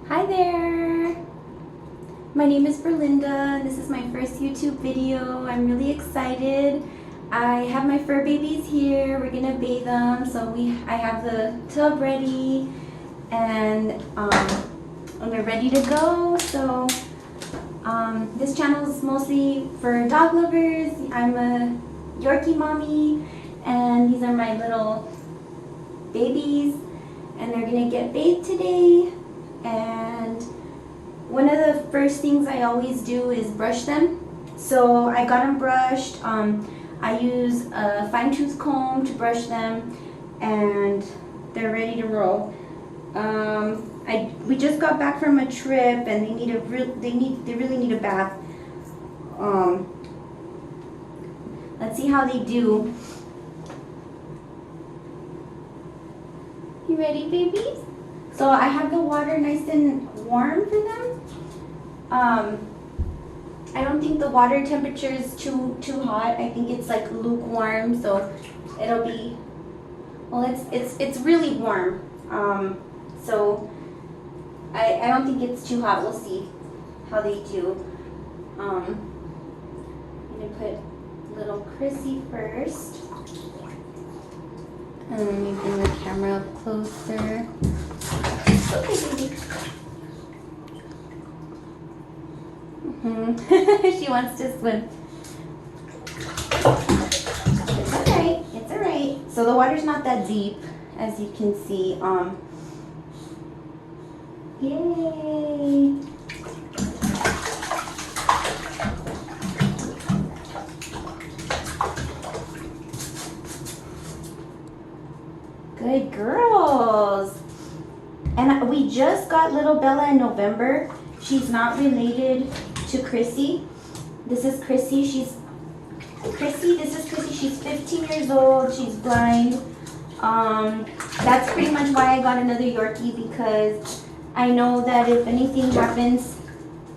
Hi there! My name is Berlinda. This is my first YouTube video. I'm really excited. I have my fur babies here. We're gonna bathe them. So I have the tub ready and we're ready to go. So this channel is mostly for dog lovers. I'm a Yorkie mommy and these are my little babies and they're gonna get bathed today. And one of the first things I always do is brush them. So I got them brushed. I use a fine tooth comb to brush them and they're ready to roll. We just got back from a trip and they really need a bath. Let's see how they do. You ready, babies? So I have the water nice and warm for them. I don't think the water temperature is too hot. I think it's like lukewarm, so it'll be, well, it's really warm. So I don't think it's too hot. We'll see how they do. I'm gonna put little Chrissy first. And let me bring the camera up closer. Okay, baby. She wants to swim. It's alright. It's alright. So the water's not that deep, as you can see. Yay! Good girls. And we just got little Bella in November. She's not related to Chrissy. This is Chrissy. This is Chrissy. She's 15 years old. She's blind. That's pretty much why I got another Yorkie, because I know that if anything happens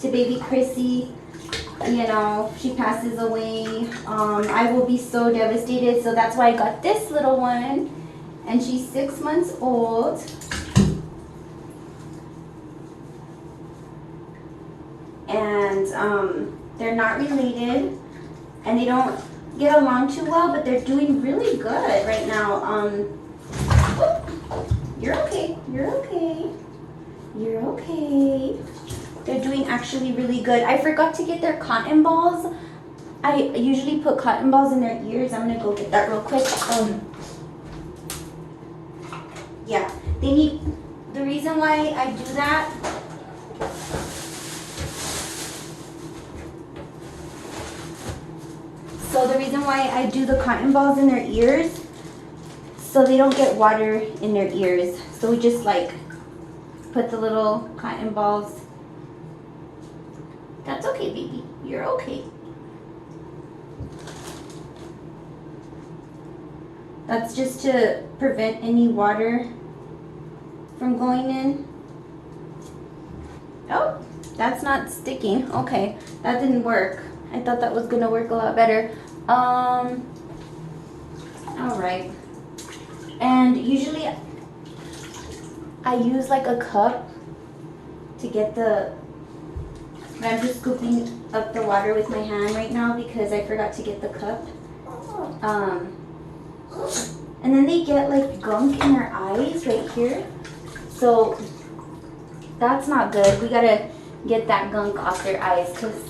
to baby Chrissy, you know, she passes away, I will be so devastated. So that's why I got this little one. And she's 6 months old. And they're not related and they don't get along too well, but they're doing really good right now. You're okay. They're doing actually really good. I forgot to get their cotton balls. I usually put cotton balls in their ears. I'm gonna go get that real quick. Yeah, they need, the reason why I do that, so the reason why I do the cotton balls in their ears, so they don't get water in their ears. So we just like put the little cotton balls. That's okay, baby. You're okay. That's just to prevent any water from going in. Oh, that's not sticking. Okay, that didn't work. I thought that was gonna work a lot better. All right. And usually I use like a cup to get the, I'm just scooping up the water with my hand right now because I forgot to get the cup. And then they get like gunk in their eyes right here. So that's not good. We gotta get that gunk off their eyes because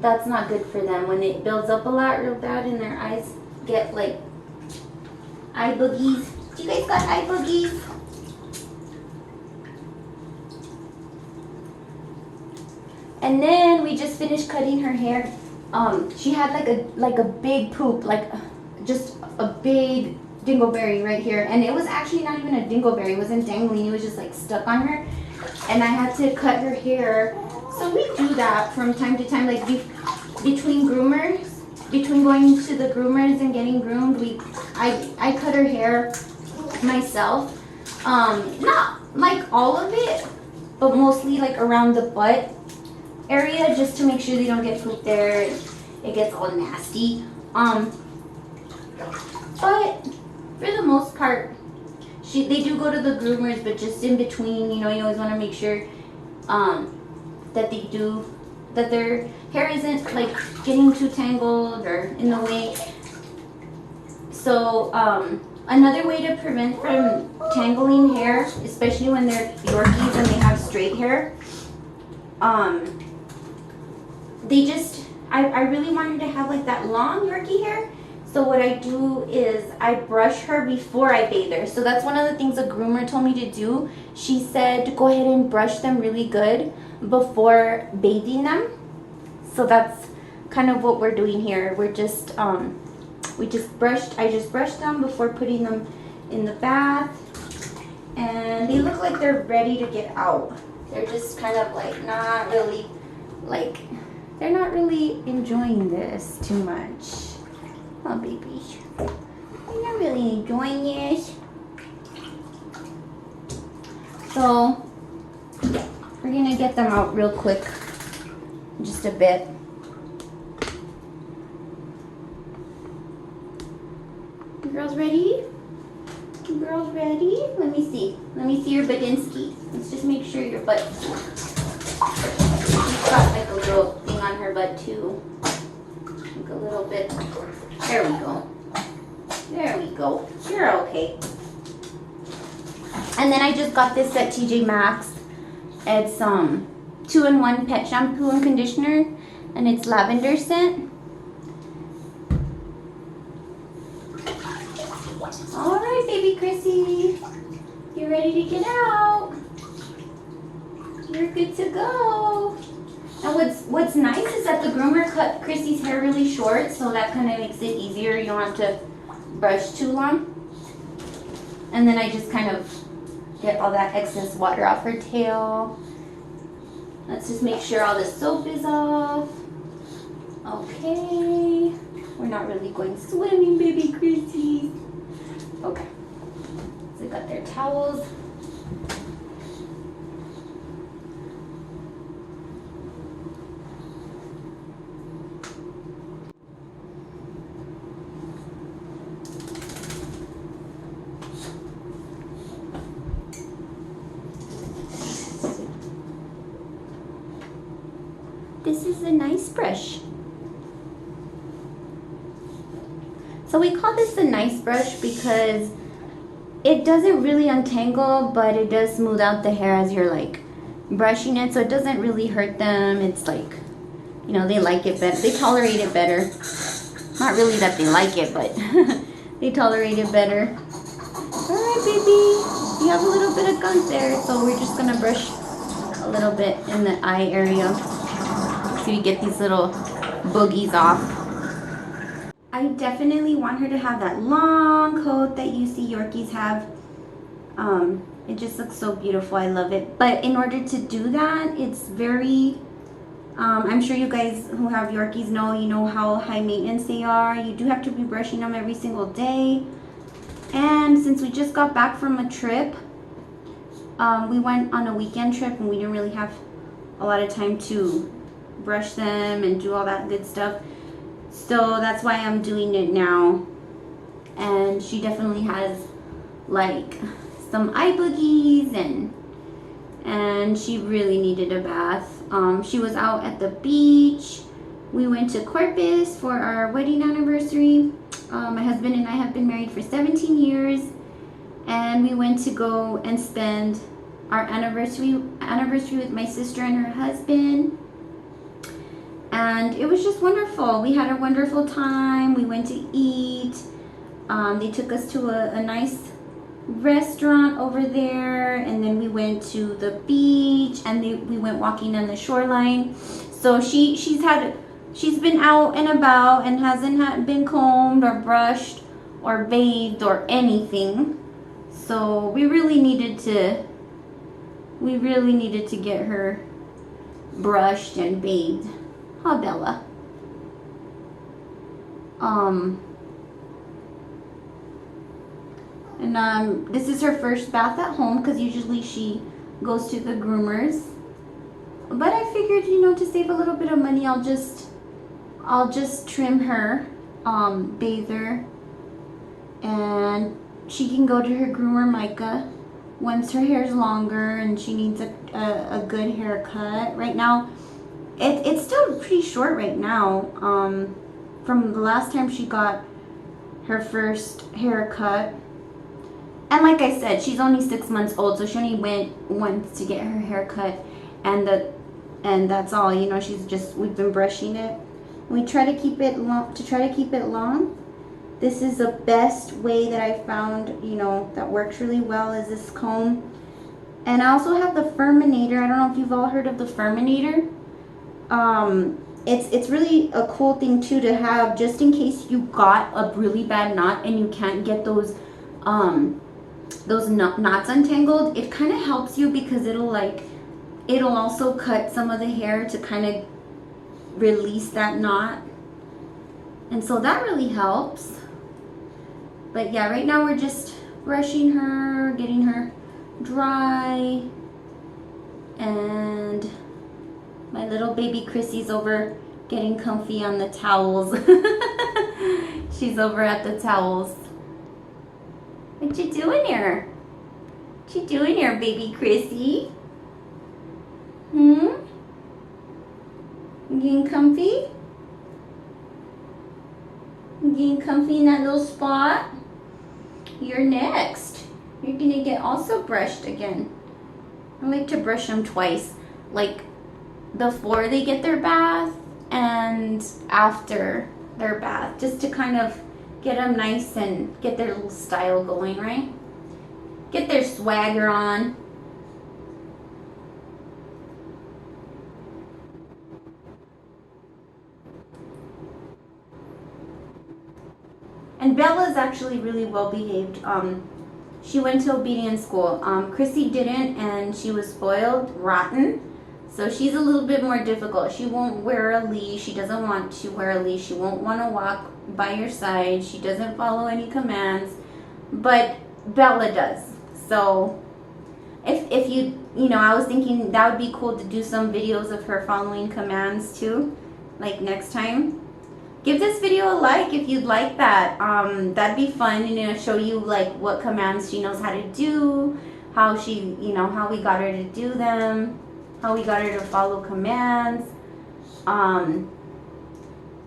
that's not good for them. When it builds up a lot real bad and their eyes get like eye boogies. Do you guys got eye boogies? And then we just finished cutting her hair. She had like a big poop, like just a big dingleberry right here, and it was actually not even a dingleberry. It wasn't dangling. It was just like stuck on her, and I had to cut her hair. So we do that from time to time, like between groomers, between going to the groomers and getting groomed. I cut her hair myself. Not like all of it, but mostly like around the butt area, just to make sure they don't get poop there. It gets all nasty. But for the most part, they do go to the groomers, but just in between, you know, you always want to make sure that their hair isn't like getting too tangled or in the way. So another way to prevent from tangling hair, especially when they're Yorkies and they have straight hair, I really want her to have like that long Yorkie hair. So what I do is I brush her before I bathe her. So that's one of the things a groomer told me to do. She said to go ahead and brush them really good before bathing them. So that's kind of what we're doing here. We're just I just brushed them before putting them in the bath, and they look like they're ready to get out. They're just kind of like not really like, they're not really enjoying this too much. Oh, baby. You're not really enjoying it. So, we're gonna get them out real quick. Just a bit. You girls ready? You girls ready? Let me see. Let me see your Badinsky. Let's just make sure your butt. She's got like a little thing on her butt too. Like a little bit. There we go. There we go. You're okay. And then I just got this at TJ Maxx. It's 2-in-1 pet shampoo and conditioner, and it's lavender scent. All right, baby Chrissy, you ready to get out? You're good to go. And what's nice is that the groomer cut Chrissy's hair really short, so that kind of makes it easier. You don't have to brush too long. And then I just kind of get all that excess water off her tail. Let's just make sure all the soap is off. Okay. We're not really going swimming, baby Chrissy. Okay. So they got their towels. This is a nice brush. So we call this a nice brush because it doesn't really untangle, but it does smooth out the hair as you're like brushing it, so it doesn't really hurt them. It's like, you know, they like it better. They tolerate it better. Not really that they like it, but they tolerate it better. All right, baby. You have a little bit of gunk there, so we're just gonna brush a little bit in the eye area so you get these little boogies off. I definitely want her to have that long coat that you see Yorkies have. It just looks so beautiful. I love it. But in order to do that, it's very, I'm sure you guys who have Yorkies know, you know how high maintenance they are. You do have to be brushing them every single day. And since we just got back from a trip, we went on a weekend trip and we didn't really have a lot of time to brush them and do all that good stuff. So that's why I'm doing it now. And she definitely has like some eye boogies and she really needed a bath. She was out at the beach. We went to Corpus for our wedding anniversary. My husband and I have been married for 17 years, and we went to go and spend our anniversary with my sister and her husband. And it was just wonderful. We had a wonderful time. We went to eat. They took us to a nice restaurant over there, and then we went to the beach, and we went walking on the shoreline. So she's been out and about and hasn't been combed or brushed or bathed or anything. So we really needed to get her brushed and bathed. Huh, Bella? And this is her first bath at home because usually she goes to the groomers. But I figured, you know, to save a little bit of money, I'll just trim her, bathe her, and she can go to her groomer, Micah, once her hair's longer and she needs a good haircut. Right now, it's still pretty short right now. From the last time she got her first haircut. And like I said, she's only 6 months old, so she only went once to get her haircut, and that's all. You know, we've been brushing it. We try to keep it long. This is the best way that I found, you know, that works really well, is this comb. And I also have the Furminator. I don't know if you've all heard of the Furminator. It's really a cool thing too to have, just in case you got a really bad knot and you can't get those knots untangled. It kind of helps you because it'll also cut some of the hair to kind of release that knot, and so that really helps. But yeah, right now we're just brushing her, getting her dry, and my little baby Chrissy's over getting comfy on the towels. She's over at the towels. What you doing here? What you doing here, baby Chrissy? You getting comfy? You getting comfy in that little spot? You're next. You're gonna get also brushed again. I like to brush them twice, like before they get their bath and after their bath, just to kind of get them nice and get their little style going, right? Get their swagger on. And Bella's actually really well behaved. She went to obedience school. Chrissy didn't, and she was spoiled rotten. So she's a little bit more difficult. She won't wear a leash. She doesn't want to wear a leash. She won't want to walk by your side. She doesn't follow any commands. But Bella does. So if you know, I was thinking that would be cool to do some videos of her following commands too, like next time. Give this video a like if you'd like that. That'd be fun, and it'll show you like what commands she knows how to do, how she, you know, how we got her to do them, how we got her to follow commands.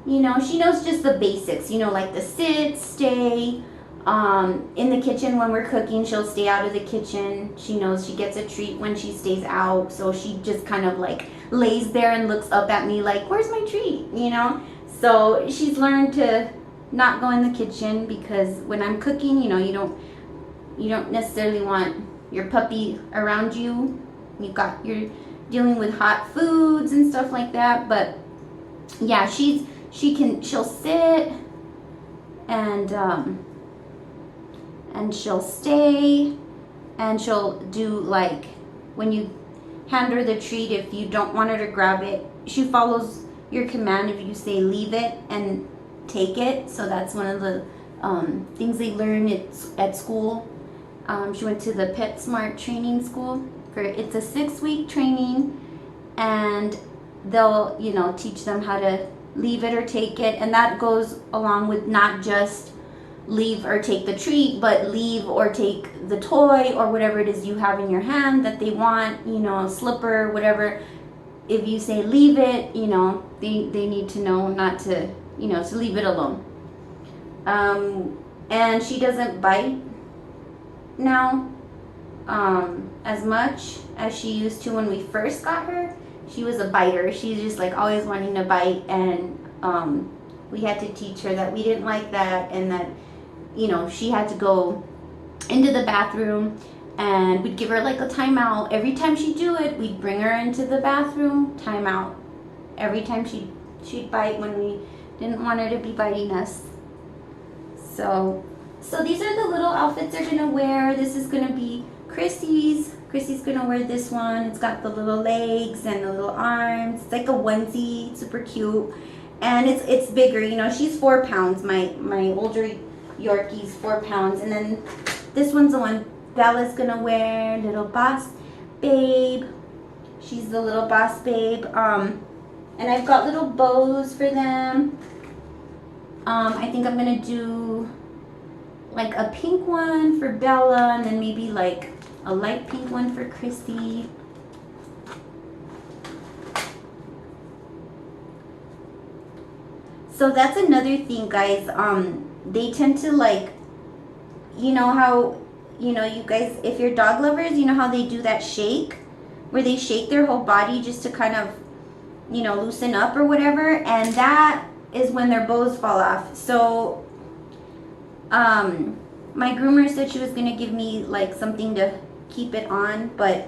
You know, she knows just the basics, you know, like the sit, stay. In the kitchen when we're cooking, she'll stay out of the kitchen. She knows she gets a treat when she stays out, so she just kind of like lays there and looks up at me like, where's my treat, you know? So she's learned to not go in the kitchen, because when I'm cooking, you know, you don't necessarily want your puppy around you. You're dealing with hot foods and stuff like that. But yeah, she'll sit and she'll stay, and she'll do, like, when you hand her the treat, if you don't want her to grab it, she follows your command if you say leave it and take it. So that's one of the things they learn at school. She went to the PetSmart training school. It's a 6-week training, and they'll, you know, teach them how to leave it or take it, and that goes along with not just leave or take the treat, but leave or take the toy or whatever it is you have in your hand that they want, you know, a slipper, whatever. If you say leave it, you know, they need to know not to, you know, to leave it alone. And she doesn't bite now as much as she used to when we first got her. She was a biter. She's just like always wanting to bite, and we had to teach her that we didn't like that, and that, you know, she had to go into the bathroom, and we'd give her like a timeout. Every time she'd do it, we'd bring her into the bathroom, timeout. Every time she'd bite when we didn't want her to be biting us. So these are the little outfits they're gonna wear. This is gonna be Chrissy's. Chrissy's gonna wear this one. It's got the little legs and the little arms. It's like a onesie, super cute. And it's bigger, you know, she's 4 pounds. My older Yorkie's 4 pounds. And then this one's the one Bella's gonna wear, little boss babe. She's the little boss babe. And I've got little bows for them. I think I'm gonna do like a pink one for Bella, and then maybe like a light pink one for Chrissy. So that's another thing, guys. They tend to like, you know how, you know, you guys, if you're dog lovers, you know how they do that shake, where they shake their whole body just to kind of, you know, loosen up or whatever, and that is when their bows fall off. So, my groomer said she was gonna give me like something to keep it on, but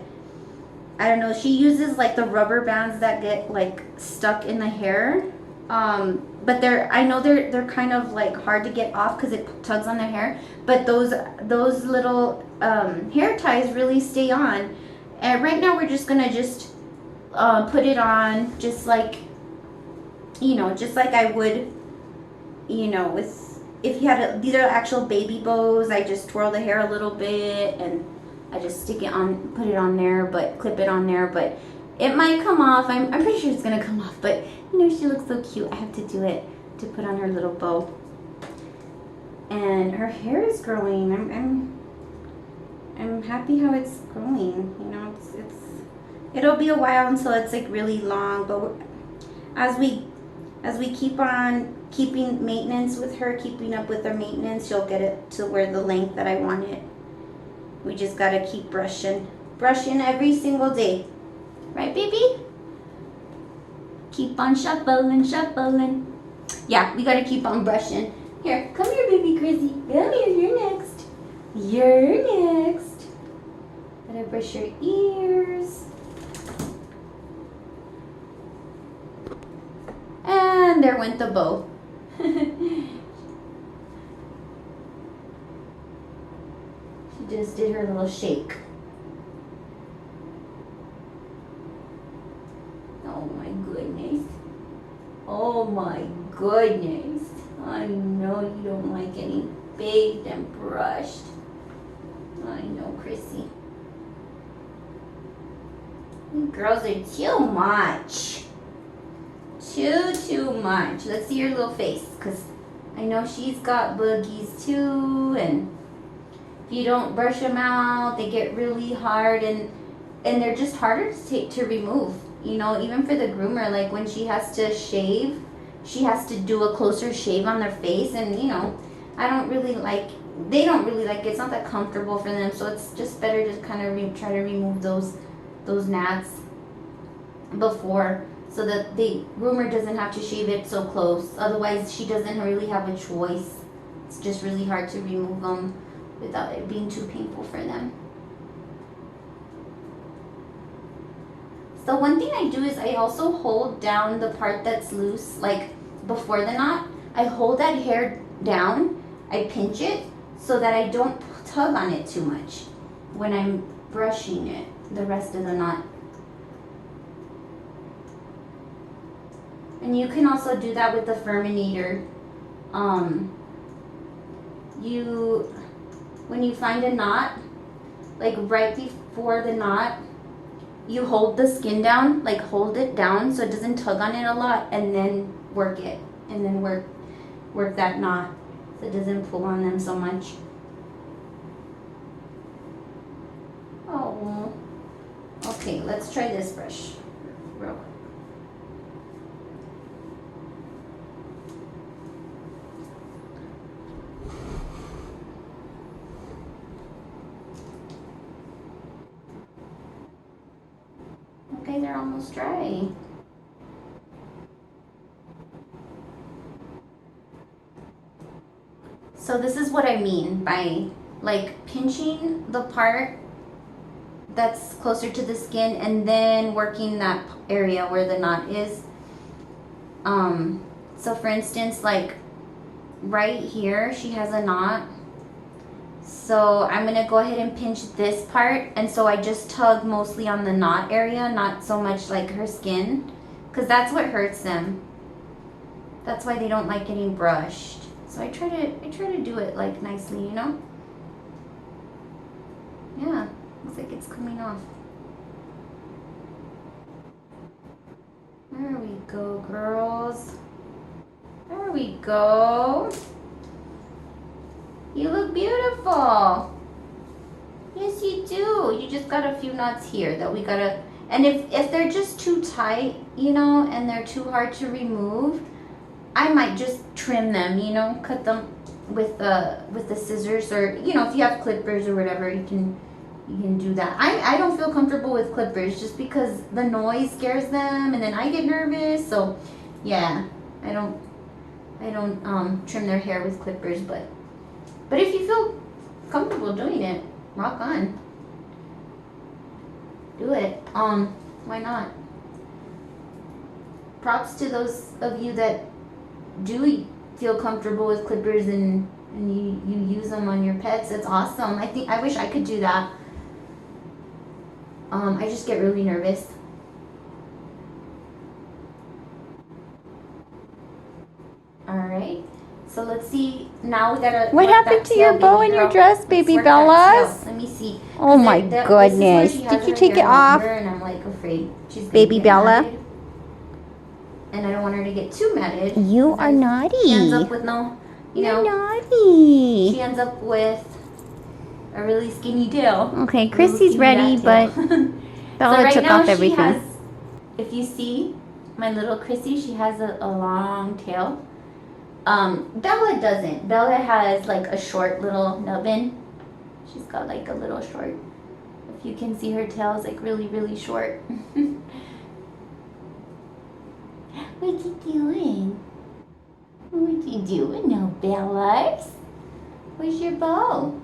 I don't know. She uses like the rubber bands that get like stuck in the hair. But I know they're kind of like hard to get off because it tugs on their hair. But those little hair ties really stay on. And right now we're just gonna put it on just like, you know, just like I would, you know, with if you had these are actual baby bows. I just twirl the hair a little bit and I just stick it on, put it on there, but clip it on there. But it might come off. I'm pretty sure it's gonna come off, but you know, she looks so cute. I have to do it to put on her little bow. And her hair is growing. I'm happy how it's growing. You know, it'll be a while until it's like really long, but as we keep on keeping maintenance with her, keeping up with her maintenance, she'll get it to where the length that I want it. We just gotta keep brushing every single day. Right, baby? Keep on shuffling. Yeah, we gotta keep on brushing. Here, come here, baby Chrissy. Come here, you're next. You're next. Gotta brush your ears. And there went the bow. She just did her little shake. Oh my goodness. Oh my goodness. I know you don't like getting bathed and brushed. I know, Chrissy. You girls are too much. Too much. Let's see your little face, because I know she's got boogies too, and if you don't brush them out, they get really hard, and they're just harder to remove. You know, even for the groomer, like when she has to shave, she has to do a closer shave on their face, and you know, they don't really like it. It's not that comfortable for them, so it's just better to kind of try to remove those gnats before, so that the groomer doesn't have to shave it so close. Otherwise, she doesn't really have a choice. It's just really hard to remove them without it being too painful for them. So one thing I do is I also hold down the part that's loose, like before the knot. I hold that hair down, I pinch it so that I don't tug on it too much when I'm brushing it, the rest of the knot. And you can also do that with the Furminator. When you find a knot, like right before the knot, you hold the skin down, like hold it down so it doesn't tug on it a lot, and then work it, and then work that knot so it doesn't pull on them so much. Oh, okay, let's try this brush real quick. Okay, they're almost dry. So this is what I mean by like pinching the part that's closer to the skin and then working that area where the knot is. So for instance, like right here, she has a knot. So I'm gonna go ahead and pinch this part, and so I just tug mostly on the knot area, not so much like her skin, because that's what hurts them. That's why they don't like getting brushed. So I try to do it like nicely, you know? Yeah, looks like it's coming off. There we go, girls. There we go. You look beautiful. Yes, you do. You just got a few knots here that we gotta, and if they're just too tight, you know, and they're too hard to remove, I might just trim them, you know, cut them with the scissors, or, you know, if you have clippers or whatever, you can do that. I don't feel comfortable with clippers just because the noise scares them, and then I get nervous. So yeah, I don't trim their hair with clippers, but if you feel comfortable doing it, rock on. Do it. Why not? Props to those of you that do feel comfortable with clippers and you use them on your pets. That's awesome. I wish I could do that. I just get really nervous. Alright. So let's see. Now we gotta. What happened to your bow and your dress, baby Bellas? Let me see. Oh my goodness. Did you take it off? And I'm like afraid she's Baby Bella? Matted. And I don't want her to get too matted. You are naughty. She ends up with no, You're naughty. She ends up with a really skinny tail. Okay, Chrissy's ready, but Bella so right took now off everything. She has, if you see my little Chrissy, she has a long tail. Bella doesn't. Bella has like a short little nubbin. She's got like a little short. If you can see, her tail is like really, really short. What you doing? What you doing now, Bellas? Where's your bow?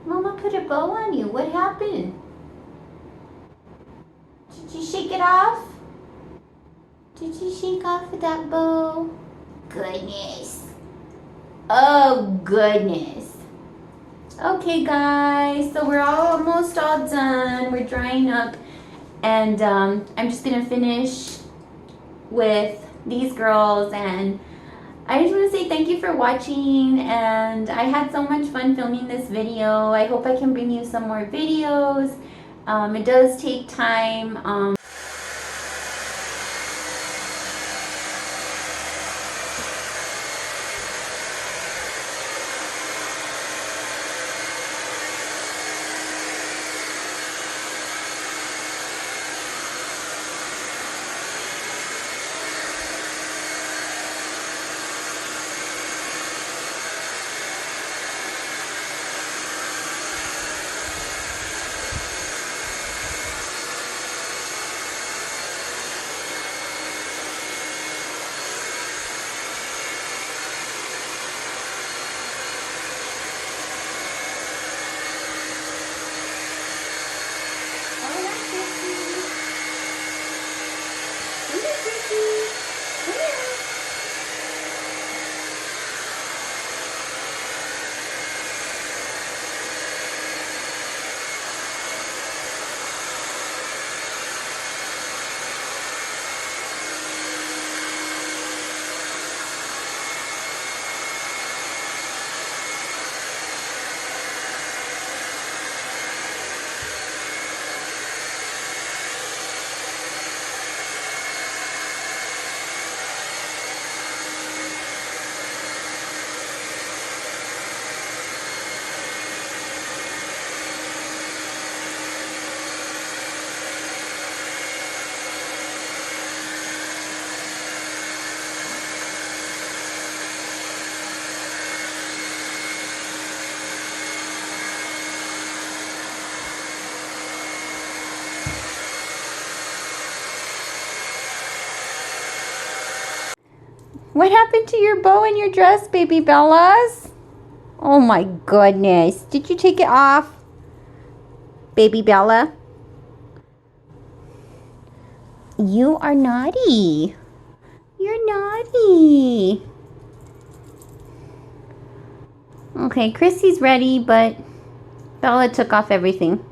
Mama put a bow on you. What happened? Did you shake it off? Did you shake off that bow? Goodness. Oh, goodness. Okay, guys. So we're almost all done. We're drying up. And I'm just going to finish with these girls. And I just want to say thank you for watching. And I had so much fun filming this video. I hope I can bring you some more videos. It does take time. What happened to your bow and your dress, baby Bellas? Oh my goodness. Did you take it off, baby Bella? You are naughty. You're naughty. Okay, Chrissy's ready, but Bella took off everything.